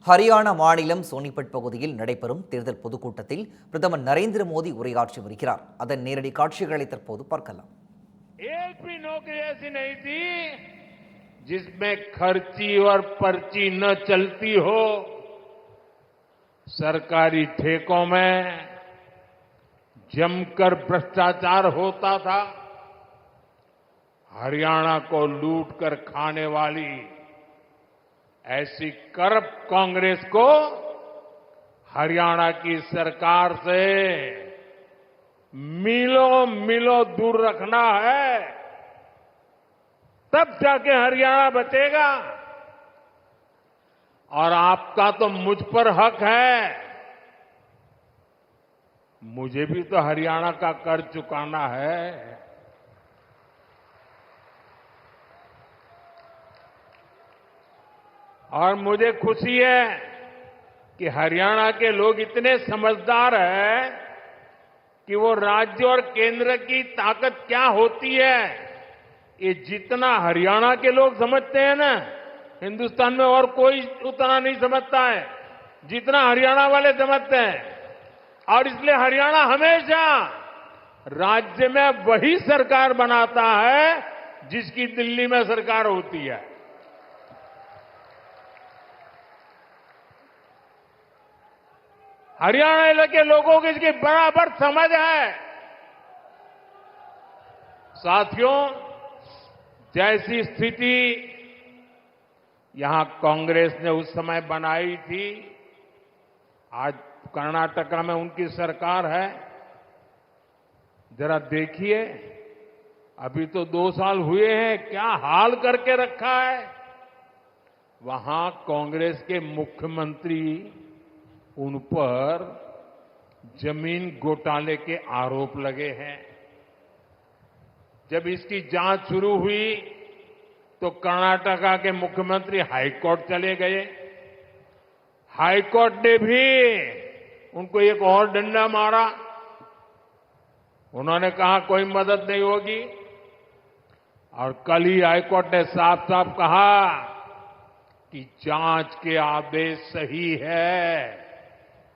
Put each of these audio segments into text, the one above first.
ஹரியானா மாநிலம் சோனிபட் பகுதியில் நடைபெறும் தேர்தல் பொதுக்கூட்டத்தில் பிரதமர் நரேந்திர மோடி உரையாற்றி வருகிறார். அதன் நேரடி காட்சிகளை தற்போது பார்க்கலாம். एक भी नौकरी ऐसी नहीं थी जिसमें खर्ची और पर्ची न चलती हो। सरकारी ठेकों में जमकर भ्रष्टाचार होता था। हरियाणा को लूट कर खाने वाली ऐसी करप्ट कांग्रेस को हरियाणा की सरकार से मीलों मीलों दूर रखना है, तब जाके हरियाणा बचेगा। और आपका तो मुझ पर हक है, मुझे भी तो हरियाणा का कर्ज चुकाना है। और मुझे खुशी है कि हरियाणा के लोग इतने समझदार हैं कि वो राज्य और केंद्र की ताकत क्या होती है, ये जितना हरियाणा के लोग समझते हैं ना, हिंदुस्तान में और कोई उतना नहीं समझता है जितना हरियाणा वाले समझते हैं। और इसलिए हरियाणा हमेशा राज्य में वही सरकार बनाता है जिसकी दिल्ली में सरकार होती है। हरियाणा के लोगों की इसकी बराबर समझ है। साथियों, जैसी स्थिति यहां कांग्रेस ने उस समय बनाई थी, आज कर्नाटका में उनकी सरकार है। जरा देखिए, अभी तो 2 साल हुए हैं, क्या हाल करके रखा है। वहां कांग्रेस के मुख्यमंत्री उन पर जमीन घोटाले के आरोप लगे हैं। जब इसकी जांच शुरू हुई तो कर्नाटका के मुख्यमंत्री हाईकोर्ट चले गए। हाईकोर्ट ने भी उनको एक और डंडा मारा। उन्होंने कहा कोई मदद नहीं होगी। और कल ही हाईकोर्ट ने साफ साफ कहा कि जांच के आदेश सही है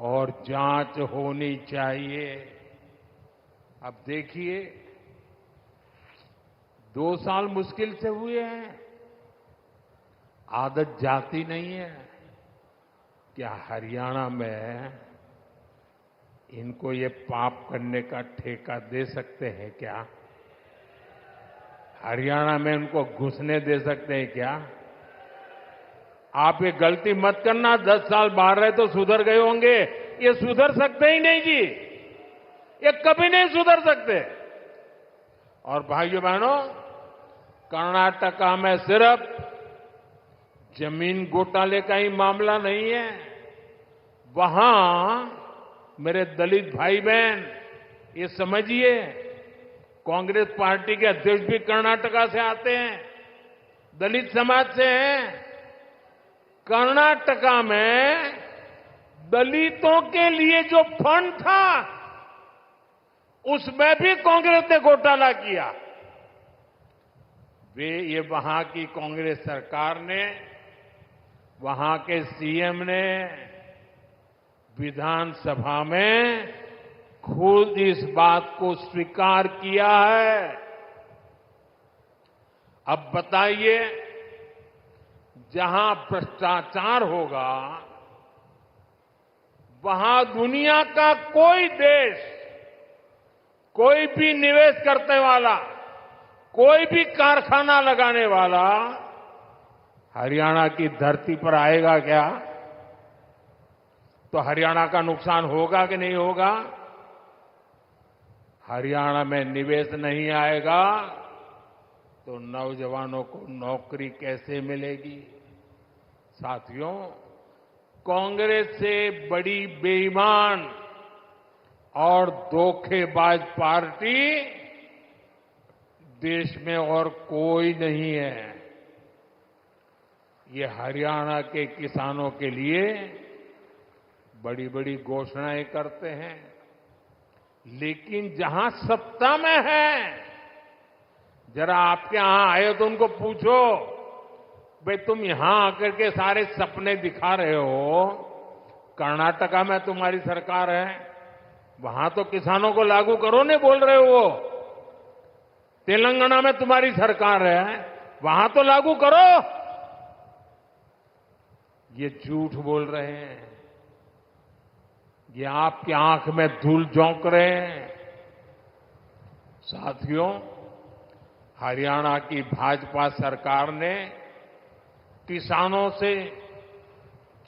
और जांच होनी चाहिए। अब देखिए, 2 साल मुश्किल से हुए हैं, आदत जाती नहीं है। क्या हरियाणा में इनको ये पाप करने का ठेका दे सकते हैं क्या? हरियाणा में इनको घुसने दे सकते हैं क्या? आप ये गलती मत करना, 10 साल बाहर रहे तो सुधर गए होंगे, ये सुधर सकते ही नहीं जी, ये कभी नहीं सुधर सकते। और भाइयों बहनों, कर्नाटका में सिर्फ जमीन घोटाले का ही मामला नहीं है। वहां मेरे दलित भाई बहन, ये समझिए, कांग्रेस पार्टी के अध्यक्ष भी कर्नाटका से आते हैं, दलित समाज से हैं। कर्नाटका में दलितों के लिए जो फंड था, उसमें भी कांग्रेस ने घोटाला किया। ये वहां की कांग्रेस सरकार ने, वहां के सीएम ने विधानसभा में खुद इस बात को स्वीकार किया है। अब बताइए, जहां भ्रष्टाचार होगा, वहां दुनिया का कोई देश, कोई भी निवेश करने वाला, कोई भी कारखाना लगाने वाला हरियाणा की धरती पर आएगा क्या? तो हरियाणा का नुकसान होगा कि नहीं होगा? हरियाणा में निवेश नहीं आएगा तो नौजवानों को नौकरी कैसे मिलेगी? साथियों, कांग्रेस से बड़ी बेईमान और धोखेबाज पार्टी देश में और कोई नहीं है। ये हरियाणा के किसानों के लिए बड़ी बड़ी घोषणाएं करते हैं, लेकिन जहां सत्ता में है, जरा आपके यहां आए तो उनको पूछो भाई तुम यहां आकर के सारे सपने दिखा रहे हो, कर्नाटका में तुम्हारी सरकार है, वहां तो किसानों को लागू करो नहीं बोल रहे हो। तेलंगाना में तुम्हारी सरकार है, वहां तो लागू करो। ये झूठ बोल रहे हैं, ये आपकी आंख में धूल झोंक रहे हैं। साथियों, हरियाणा की भाजपा सरकार ने किसानों से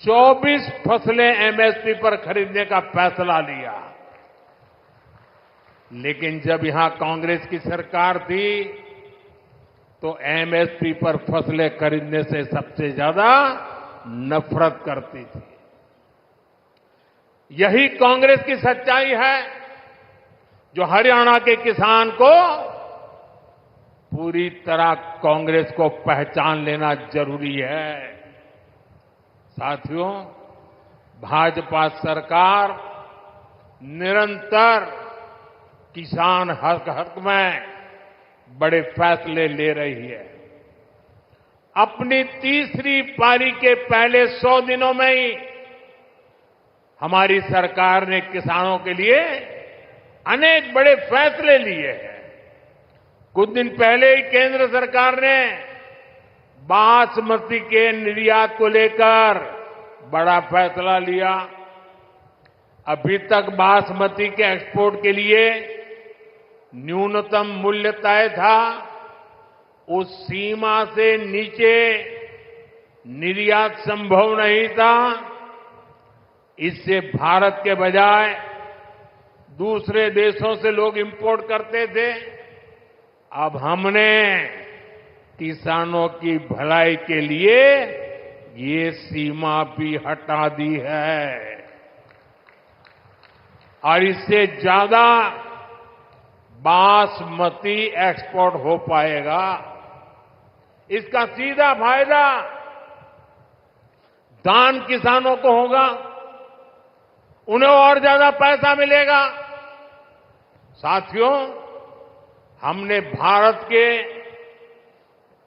24 फसलें एमएसपी पर खरीदने का फैसला लिया, लेकिन जब यहां कांग्रेस की सरकार थी तो एमएसपी पर फसलें खरीदने से सबसे ज्यादा नफरत करती थी। यही कांग्रेस की सच्चाई है जो हरियाणा के किसान को पूरी तरह कांग्रेस को पहचान लेना जरूरी है। साथियों, भाजपा सरकार निरंतर किसान हक में बड़े फैसले ले रही है। अपनी तीसरी पारी के पहले 100 दिनों में ही हमारी सरकार ने किसानों के लिए अनेक बड़े फैसले लिए हैं। कुछ दिन पहले ही केंद्र सरकार ने बासमती के निर्यात को लेकर बड़ा फैसला लिया। अभी तक बासमती के एक्सपोर्ट के लिए न्यूनतम मूल्य तय था, उस सीमा से नीचे निर्यात संभव नहीं था। इससे भारत के बजाय दूसरे देशों से लोग इंपोर्ट करते थे। अब हमने किसानों की भलाई के लिए ये सीमा भी हटा दी है और इससे ज्यादा बासमती एक्सपोर्ट हो पाएगा। इसका सीधा फायदा धान किसानों को होगा, उन्हें और ज्यादा पैसा मिलेगा। साथियों, हमने भारत के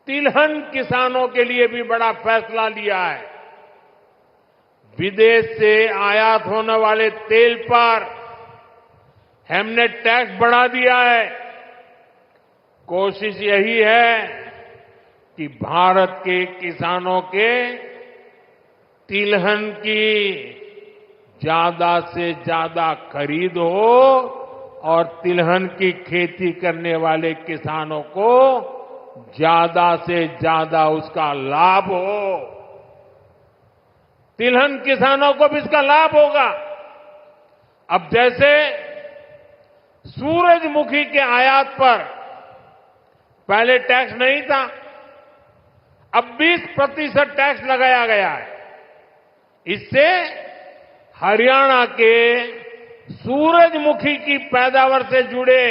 तिलहन किसानों के लिए भी बड़ा फैसला लिया है। विदेश से आयात होने वाले तेल पर हमने टैक्स बढ़ा दिया है। कोशिश यही है कि भारत के किसानों के तिलहन की ज्यादा से ज्यादा खरीद हो और तिलहन की खेती करने वाले किसानों को ज्यादा से ज्यादा उसका लाभ हो। तिलहन किसानों को भी इसका लाभ होगा। अब जैसे सूरजमुखी के आयात पर पहले टैक्स नहीं था, अब 20% टैक्स लगाया गया है। इससे हरियाणा के सूरजमुखी की पैदावार से जुड़े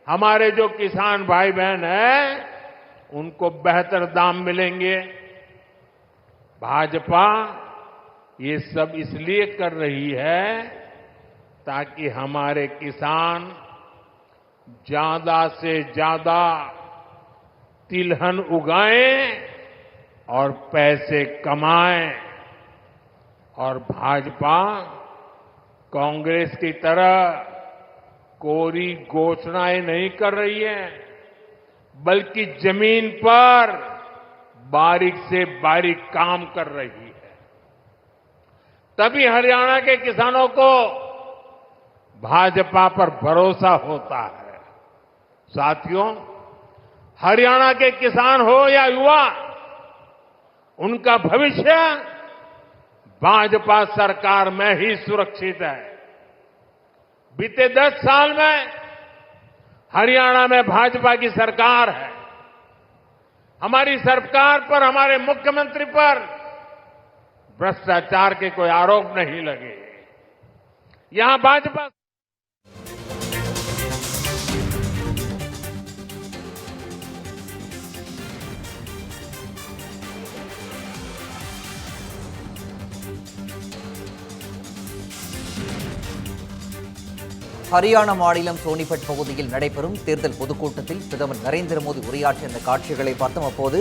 हमारे जो किसान भाई बहन हैं, उनको बेहतर दाम मिलेंगे। भाजपा ये सब इसलिए कर रही है ताकि हमारे किसान ज्यादा से ज्यादा तिलहन उगाएं और पैसे कमाएं। और भाजपा कांग्रेस की तरह कोरी घोषणाएं नहीं कर रही है, बल्कि जमीन पर बारीक से बारीक काम कर रही है। तभी हरियाणा के किसानों को भाजपा पर भरोसा होता है। साथियों, हरियाणा के किसान हो या युवा, उनका भविष्य भाजपा सरकार में ही सुरक्षित है। बीते 10 साल में हरियाणा में भाजपा की सरकार है। हमारी सरकार पर, हमारे मुख्यमंत्री पर भ्रष्टाचार के कोई आरोप नहीं लगे। यहां भाजपा ஹரியானா மாநிலம் சோனிபட் பகுதியில் நடைபெறும் தேர்தல் பொதுக்கூட்டத்தில் பிரதமர் நரேந்திர மோடி உரையாற்றிய அந்த காட்சிகளை பார்த்தோம். அப்போது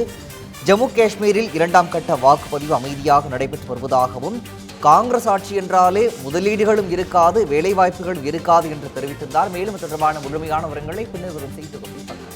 ஜம்மு காஷ்மீரில் 2ஆம் கட்ட வாக்குப்பதிவு அமைதியாக நடைபெற்று வருவதாகவும் காங்கிரஸ் ஆட்சி என்றாலே முதலீடுகளும் இருக்காது, வேலைவாய்ப்புகளும் இருக்காது என்று தெரிவித்திருந்தார். மேலும் தொடர்பான முழுமையான விவரங்களை பின்னர் வரும் செய்தி தொகுப்பில் பார்க்கலாம்.